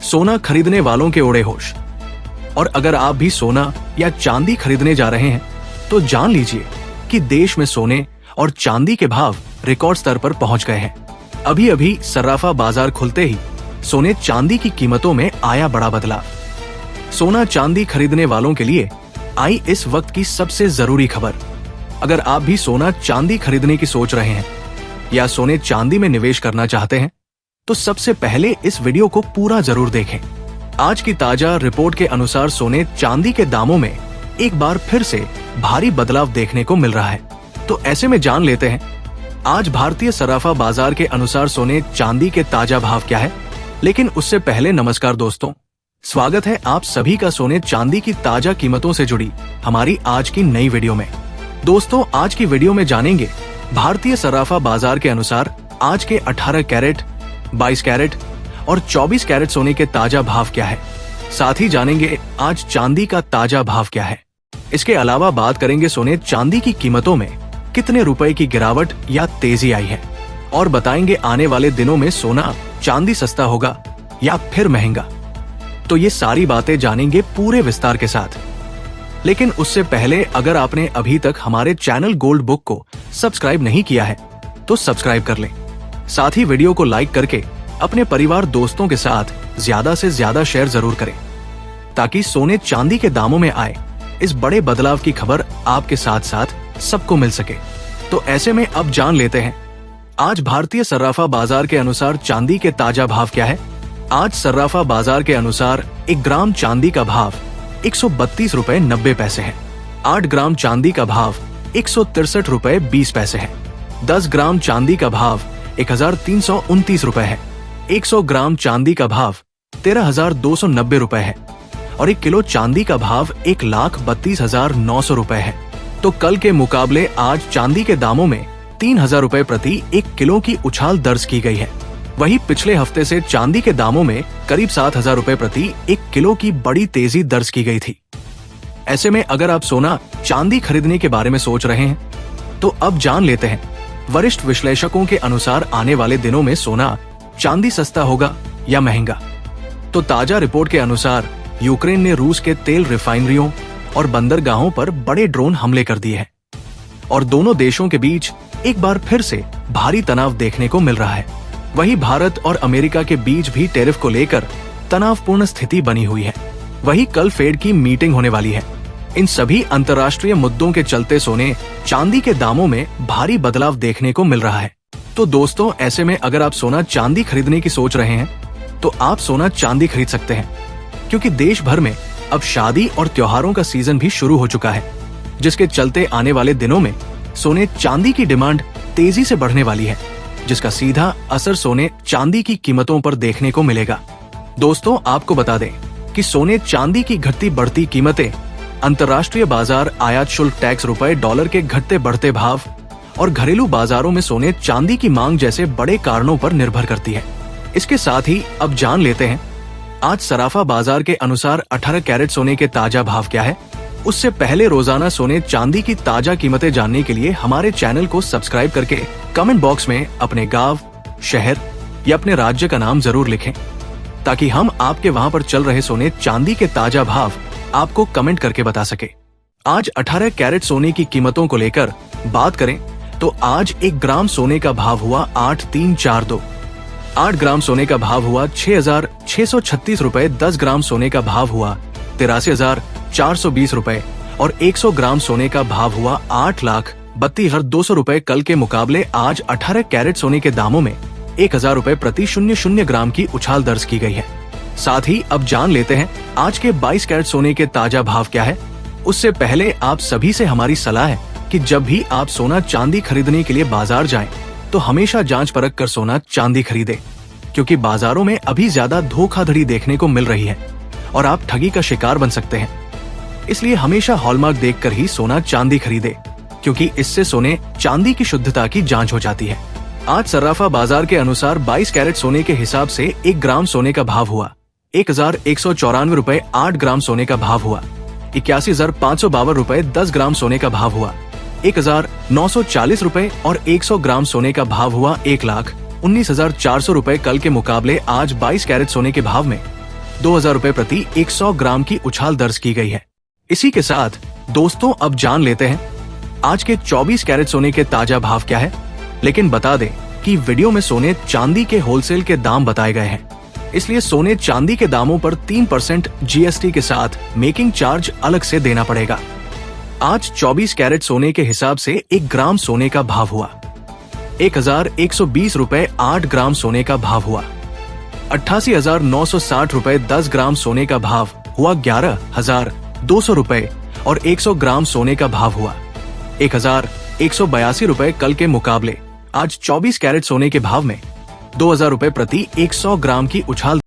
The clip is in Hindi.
सोना खरीदने वालों के उड़े होश। और अगर आप भी सोना या चांदी खरीदने जा रहे हैं तो जान लीजिए कि देश में सोने और चांदी के भाव रिकॉर्ड स्तर पर पहुंच गए हैं। अभी अभी सर्राफा बाजार खुलते ही सोने चांदी की कीमतों में आया बड़ा बदलाव। सोना चांदी खरीदने वालों के लिए आई इस वक्त की सबसे जरूरी खबर। अगर आप भी सोना चांदी खरीदने की सोच रहे हैं या सोने चांदी में निवेश करना चाहते हैं तो सबसे पहले इस वीडियो को पूरा जरूर देखें। आज की ताजा रिपोर्ट के अनुसार सोने चांदी के दामों में एक बार फिर से भारी बदलाव देखने को मिल रहा है। तो ऐसे में जान लेते हैं आज भारतीय सराफा बाजार के अनुसार सोने चांदी के ताजा भाव क्या है। लेकिन उससे पहले नमस्कार दोस्तों, स्वागत है आप सभी का सोने चांदी की ताजा कीमतों से जुड़ी हमारी आज की नई वीडियो में। दोस्तों, आज की वीडियो में जानेंगे भारतीय सराफा बाजार के अनुसार आज के 18 कैरेट, 22 कैरेट और 24 कैरेट सोने के ताजा भाव क्या है। साथ ही जानेंगे आज चांदी का ताजा भाव क्या है। इसके अलावा बात करेंगे सोने चांदी की कीमतों में कितने रुपए की गिरावट या तेजी आई है और बताएंगे आने वाले दिनों में सोना चांदी सस्ता होगा या फिर महंगा। तो ये सारी बातें जानेंगे पूरे विस्तार के साथ। लेकिन उससे पहले अगर आपने अभी तक हमारे चैनल गोल्ड बुक को सब्सक्राइब नहीं किया है तो सब्सक्राइब कर लें। साथ ही वीडियो को लाइक करके अपने परिवार दोस्तों के साथ ज्यादा से ज्यादा शेयर जरूर करें ताकि सोने चांदी के दामों में आए इस बड़े बदलाव की खबर आपके साथ साथ सबको मिल सके। तो ऐसे में अब जान लेते हैं आज भारतीय सर्राफा बाजार के अनुसार चांदी के ताजा भाव क्या है। आज सर्राफा बाजार के अनुसार 1 ग्राम चांदी का भाव 132 रुपए 90 पैसे है। 8 ग्राम चांदी का भाव 163 रुपए 20 पैसे है। 10 ग्राम चांदी का भाव 1329 रुपए है। 100 ग्राम चांदी का भाव 13,290 रुपए है और 1 किलो चांदी का भाव 1,32,900 रुपए है। तो कल के मुकाबले आज चांदी के दामों में 3,000 रुपए प्रति 1 किलो की उछाल दर्ज की गई है। वहीं पिछले हफ्ते से चांदी के दामों में करीब 7,000 रुपए प्रति 1 किलो की बड़ी तेजी दर्ज की गई थी। ऐसे में अगर आप सोना चांदी खरीदने के बारे में सोच रहे हैं तो अब जान लेते हैं वरिष्ठ विश्लेषकों के अनुसार आने वाले दिनों में सोना चांदी सस्ता होगा या महंगा। तो ताजा रिपोर्ट के अनुसार यूक्रेन ने रूस के तेल रिफाइनरियों और बंदरगाहों पर बड़े ड्रोन हमले कर दिए हैं और दोनों देशों के बीच एक बार फिर से भारी तनाव देखने को मिल रहा है। वहीं भारत और अमेरिका के बीच भी टैरिफ को लेकर तनावपूर्ण स्थिति बनी हुई है। वहीं कल फेड की मीटिंग होने वाली है। इन सभी अंतर्राष्ट्रीय मुद्दों के चलते सोने चांदी के दामों में भारी बदलाव देखने को मिल रहा है। तो दोस्तों, ऐसे में अगर आप सोना चांदी खरीदने की सोच रहे हैं तो आप सोना चांदी खरीद सकते हैं क्योंकि देश भर में अब शादी और त्योहारों का सीजन भी शुरू हो चुका है, जिसके चलते आने वाले दिनों में सोने चांदी की डिमांड तेजी से बढ़ने वाली है, जिसका सीधा असर सोने चांदी की कीमतों पर देखने को मिलेगा। दोस्तों, आपको बता दें कि सोने चांदी की घटती बढ़ती कीमतें अंतर्राष्ट्रीय बाजार, आयात शुल्क, टैक्स, रुपए डॉलर के घटते बढ़ते भाव और घरेलू बाजारों में सोने चांदी की मांग जैसे बड़े कारणों पर निर्भर करती है। इसके साथ ही अब जान लेते हैं आज सराफा बाजार के अनुसार 18 कैरेट सोने के ताजा भाव क्या है। उससे पहले रोजाना सोने चांदी की ताजा कीमतें जानने के लिए हमारे चैनल को सब्सक्राइब करके कमेंट बॉक्स में अपने गांव, शहर या अपने राज्य का नाम जरूर लिखें ताकि हम आपके वहां पर चल रहे सोने चांदी के ताजा भाव आपको कमेंट करके बता सके। आज 18 कैरेट सोने की कीमतों को लेकर बात करें तो आज 1 ग्राम सोने का भाव हुआ 8,342। 8 ग्राम सोने का भाव हुआ 6,636 रुपए। 10 ग्राम सोने का भाव हुआ 83,420 रुपए और 100 ग्राम सोने का भाव हुआ 8,32,200 रुपए। कल के मुकाबले आज 18 कैरेट सोने के दामों में 1,000 रुपए प्रति 00 ग्राम की उछाल दर्ज की गई है। साथ ही अब जान लेते हैं आज के 22 कैरेट सोने के ताजा भाव क्या है। उससे पहले आप सभी से हमारी सलाह है कि जब भी आप सोना चांदी खरीदने के लिए बाजार जाएं, तो हमेशा जांच परख कर सोना चांदी खरीदें क्योंकि बाजारों में अभी ज्यादा धोखाधड़ी देखने को मिल रही है और आप ठगी का शिकार बन सकते हैं। इसलिए हमेशा हॉलमार्क देखकर ही सोना चांदी खरीदें क्योंकि इससे सोने चांदी की शुद्धता की जांच हो जाती है। आज सर्राफा बाजार के अनुसार 22 कैरेट सोने के हिसाब से 1 ग्राम सोने का भाव हुआ 1,194 रुपए। 8 ग्राम सोने का भाव हुआ 81,552 रुपए। 10 ग्राम सोने का भाव हुआ 1,940 रुपए और 100 ग्राम सोने का भाव हुआ 1,19,400 रुपए। कल के मुकाबले आज 22 कैरेट सोने के भाव में 2000 रुपए प्रति 100 ग्राम की उछाल दर्ज की गई है। इसी के साथ दोस्तों अब जान लेते हैं आज के 24 कैरेट सोने के ताजा भाव क्या है। लेकिन बता दें कि वीडियो में सोने चांदी के होलसेल के दाम बताए गए हैं, इसलिए सोने चांदी के दामों पर 3% जीएसटी के साथ मेकिंग चार्ज अलग से देना पड़ेगा। आज 24 कैरेट सोने के हिसाब से 1 ग्राम सोने का भाव हुआ 1120 रुपए। 8 ग्राम सोने का भाव हुआ 88,960 रुपए। 10 ग्राम सोने का भाव हुआ 11,200 रुपए और 100 ग्राम सोने का भाव हुआ 1,182 रुपए। कल के मुकाबले आज 24 कैरेट सोने के भाव में 2000 रुपए प्रति 100 ग्राम की उछाल